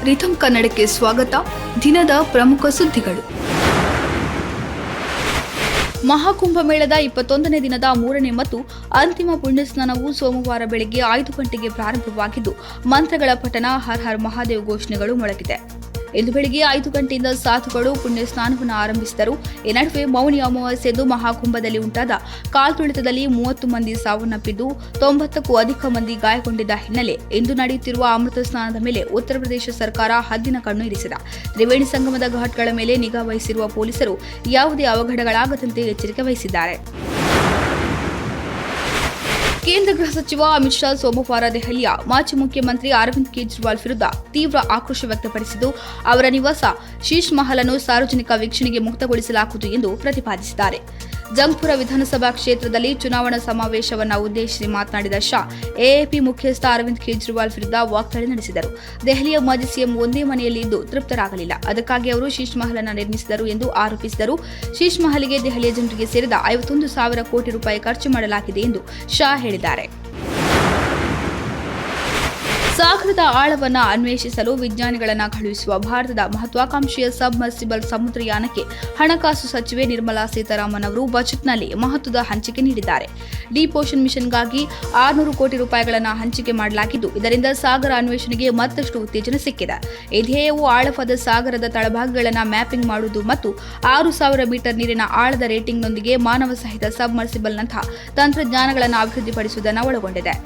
ರಿಥಮ್ ಕನ್ನಡಕ್ಕೆ ಸ್ವಾಗತ. ದಿನದ ಪ್ರಮುಖ ಸುದ್ದಿಗಳು. ಮಹಾಕುಂಭಮೇಳದ 21ನೇ ದಿನದ 3ನೇ ಮತ್ತು ಅಂತಿಮ ಪುಣ್ಯಸ್ನಾನವು ಸೋಮವಾರ ಬೆಳಗ್ಗೆ 5 ಗಂಟೆಗೆ ಪ್ರಾರಂಭವಾಗಿದ್ದು, ಮಂತ್ರಗಳ ಪಠಣ, ಹರ್ ಹರ್ ಮಹಾದೇವ್ ಘೋಷಣೆಗಳು ಮೊಳಗಿದೆ. ಇಂದು ಬೆಳಗ್ಗೆ 5 ಗಂಟೆಯಿಂದ ಸಾಧುಗಳು ಪುಣ್ಯ ಸ್ನಾನವನ್ನು ಆರಂಭಿಸಿದರು. ಈ ನಡುವೆ ಮೌನಿ ಅಮಾವಾಸ್ಯೆಂದು ಮಹಾಕುಂಭದಲ್ಲಿ ಉಂಟಾದ ಕಾಲ್ತುಳಿತದಲ್ಲಿ 30 ಮಂದಿ ಸಾವನ್ನಪ್ಪಿದ್ದು, 90ಕ್ಕೂ ಅಧಿಕ ಮಂದಿ ಗಾಯಗೊಂಡಿದ್ದ ಹಿನ್ನೆಲೆ ಇಂದು ನಡೆಯುತ್ತಿರುವ ಅಮೃತ ಸ್ನಾನದ ಮೇಲೆ ಉತ್ತರ ಪ್ರದೇಶ ಸರ್ಕಾರ ಹದ್ದಿನ ಕಣ್ಣು ಇರಿಸಿದೆ. ತ್ರಿವೇಣಿ ಸಂಗಮದ ಘಾಟ್ಗಳ ಮೇಲೆ ನಿಗಾ ವಹಿಸಿರುವ ಪೊಲೀಸರು ಯಾವುದೇ ಅವಘಡಗಳಾಗದಂತೆ ಎಚ್ಚರಿಕೆ ವಹಿಸಿದ್ದಾರೆ. ಕೇಂದ್ರ ಗೃಹ ಸಚಿವ ಅಮಿತ್ ಶಾ ಸೋಮವಾರ ದೆಹಲಿಯ ಮಾಜಿ ಮುಖ್ಯಮಂತ್ರಿ ಅರವಿಂದ್ ಕೇಜ್ರಿವಾಲ್ ವಿರುದ್ಧ ತೀವ್ರ ಆಕ್ರೋಶ ವ್ಯಕ್ತಪಡಿಸಿದ್ದು, ಅವರ ನಿವಾಸ ಶೀಶ್ ಮಹಲ್ ಅನ್ನು ಸಾರ್ವಜನಿಕ ವೀಕ್ಷಣೆಗೆ ಮುಕ್ತಗೊಳಿಸಲಾಗುವುದು ಎಂದು ಪ್ರತಿಪಾದಿಸಿದ್ದಾರೆ. ಜಂಗ್ಪುರ ವಿಧಾನಸಭಾ ಕ್ಷೇತ್ರದಲ್ಲಿ ಚುನಾವಣಾ ಸಮಾವೇಶವನ್ನು ಉದ್ದೇಶಿಸಿ ಮಾತನಾಡಿದ ಶಾ, ಎಎಪಿ ಮುಖ್ಯಸ್ಥ ಅರವಿಂದ್ ಕೇಜ್ರಿವಾಲ್ ವಿರುದ್ಧ ವಾಗ್ದಾಳಿ ನಡೆಸಿದರು. ದೆಹಲಿಯ ಮಾಜಿ ಸಿಎಂ ಒಂದೇ ಮನೆಯಲ್ಲಿ ಇದ್ದು ತೃಪ್ತರಾಗಲಿಲ್ಲ, ಅದಕ್ಕಾಗಿ ಅವರು ಶೀಶ್ ಮಹಲ್ ಅನ್ನು ನಿರ್ಮಿಸಿದರು ಎಂದು ಆರೋಪಿಸಿದರು. ಶೀಶ್ ಮಹಲ್ಗೆ ದೆಹಲಿಯ ಜನರಿಗೆ ಸೇರಿದ 51,000 ಕೋಟಿ ರೂಪಾಯಿ ಖರ್ಚು ಮಾಡಲಾಗಿದೆ ಎಂದು ಶಾ ಹೇಳಿದ್ದಾರೆ. ಸಾಗರದ ಆಳವನ್ನು ಅನ್ವೇಷಿಸಲು ವಿಜ್ಞಾನಿಗಳನ್ನು ಕಳುಹಿಸುವ ಭಾರತದ ಮಹತ್ವಾಕಾಂಕ್ಷೆಯ ಸಬ್ಮರ್ಸಿಬಲ್ ಸಮುದ್ರಯಾನಕ್ಕೆ ಹಣಕಾಸು ಸಚಿವೆ ನಿರ್ಮಲಾ ಸೀತಾರಾಮನ್ ಅವರು ಬಜೆಟ್ನಲ್ಲಿ ಮಹತ್ವದ ಹಂಚಿಕೆ ನೀಡಿದ್ದಾರೆ. ಡೀಪ್ ಓಷನ್ ಮಿಷನ್ಗಾಗಿ 600 ಕೋಟಿ ರೂಪಾಯಿಗಳನ್ನು ಹಂಚಿಕೆ ಮಾಡಲಾಗಿದ್ದು, ಇದರಿಂದ ಸಾಗರ ಅನ್ವೇಷಣೆಗೆ ಮತ್ತಷ್ಟು ಉತ್ತೇಜನ ಸಿಕ್ಕಿದೆ. ಈ ಧ್ಯೇಯವು ಆಳವಾದ ಸಾಗರದ ತಳಭಾಗಗಳನ್ನು ಮ್ಯಾಪಿಂಗ್ ಮಾಡುವುದು ಮತ್ತು 6,000 ಮೀಟರ್ ನೀರಿನ ಆಳದ ರೇಟಿಂಗ್ನೊಂದಿಗೆ ಮಾನವ ಸಹಿತ ಸಬ್ಮರ್ಸಿಬಲ್ನಂತಹ ತಂತ್ರಜ್ಞಾನಗಳನ್ನು ಅಭಿವೃದ್ಧಿಪಡಿಸುವುದನ್ನು ಒಳಗೊಂಡಿದೆ.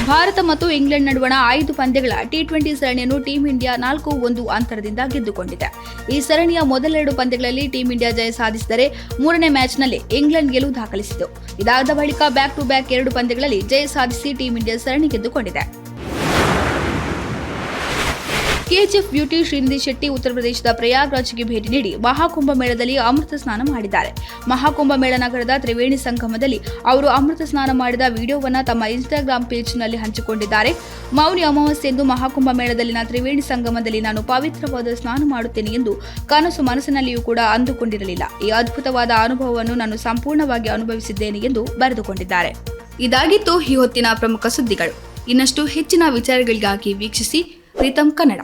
ಭಾರತ ಮತ್ತು ಇಂಗ್ಲೆಂಡ್ ನಡುವಣ 5 ಪಂದ್ಯಗಳ ಟಿ20 ಸರಣಿಯನ್ನು ಟೀಂ ಇಂಡಿಯಾ 4-1 ಅಂತರದಿಂದ ಗೆದ್ದುಕೊಂಡಿದೆ. ಈ ಸರಣಿಯ ಮೊದಲ 2 ಪಂದ್ಯಗಳಲ್ಲಿ ಟೀಂ ಇಂಡಿಯಾ ಜಯ ಸಾಧಿಸಿದರೆ 3ನೇ ಮ್ಯಾಚ್ನಲ್ಲಿ ಇಂಗ್ಲೆಂಡ್ ಗೆಲುವು ದಾಖಲಿಸಿತು. ಇದಾದ ಬಳಿಕ ಬ್ಯಾಕ್ ಟು ಬ್ಯಾಕ್ 2 ಪಂದ್ಯಗಳಲ್ಲಿ ಜಯ ಸಾಧಿಸಿ ಟೀಂ ಇಂಡಿಯಾ ಸರಣಿ ಗೆದ್ದುಕೊಂಡಿದೆ. ಕೆಜಿಎಫ್ ಬ್ಯೂಟಿ ಶ್ರೀನಿಧಿ ಶೆಟ್ಟಿ ಉತ್ತರ ಪ್ರದೇಶದ ಪ್ರಯಾಗ್ರಾಜ್ಗೆ ಭೇಟಿ ನೀಡಿ ಮಹಾಕುಂಭ ಮೇಳದಲ್ಲಿ ಅಮೃತ ಸ್ನಾನ ಮಾಡಿದ್ದಾರೆ. ಮಹಾಕುಂಭ ಮೇಳ ನಗರದ ತ್ರಿವೇಣಿ ಸಂಗಮದಲ್ಲಿ ಅವರು ಅಮೃತ ಸ್ನಾನ ಮಾಡಿದ ವಿಡಿಯೋವನ್ನು ತಮ್ಮ ಇನ್ಸ್ಟಾಗ್ರಾಂ ಪೇಜ್ನಲ್ಲಿ ಹಂಚಿಕೊಂಡಿದ್ದಾರೆ. ಮೌನಿ ಅಮಾವಾಸ್ಯೆಂದು ಮಹಾಕುಂಭ ಮೇಳದಲ್ಲಿನ ತ್ರಿವೇಣಿ ಸಂಗಮದಲ್ಲಿ ನಾನು ಪವಿತ್ರವಾದ ಸ್ನಾನ ಮಾಡುತ್ತೇನೆ ಎಂದು ಕನಸು ಮನಸ್ಸಿನಲ್ಲಿಯೂ ಕೂಡ ಅಂದುಕೊಂಡಿರಲಿಲ್ಲ. ಈ ಅದ್ಭುತವಾದ ಅನುಭವವನ್ನು ನಾನು ಸಂಪೂರ್ಣವಾಗಿ ಅನುಭವಿಸಿದ್ದೇನೆ ಎಂದು ಬರೆದುಕೊಂಡಿದ್ದಾರೆ. ಇದಾಗಿತ್ತು ಈ ಹೊತ್ತಿನ ಪ್ರಮುಖ ಸುದ್ದಿಗಳು. ಇನ್ನಷ್ಟು ಹೆಚ್ಚಿನ ವಿಚಾರಗಳಿಗಾಗಿ ವೀಕ್ಷಿಸಿ ರಿಥಮ್ ಕನ್ನಡ.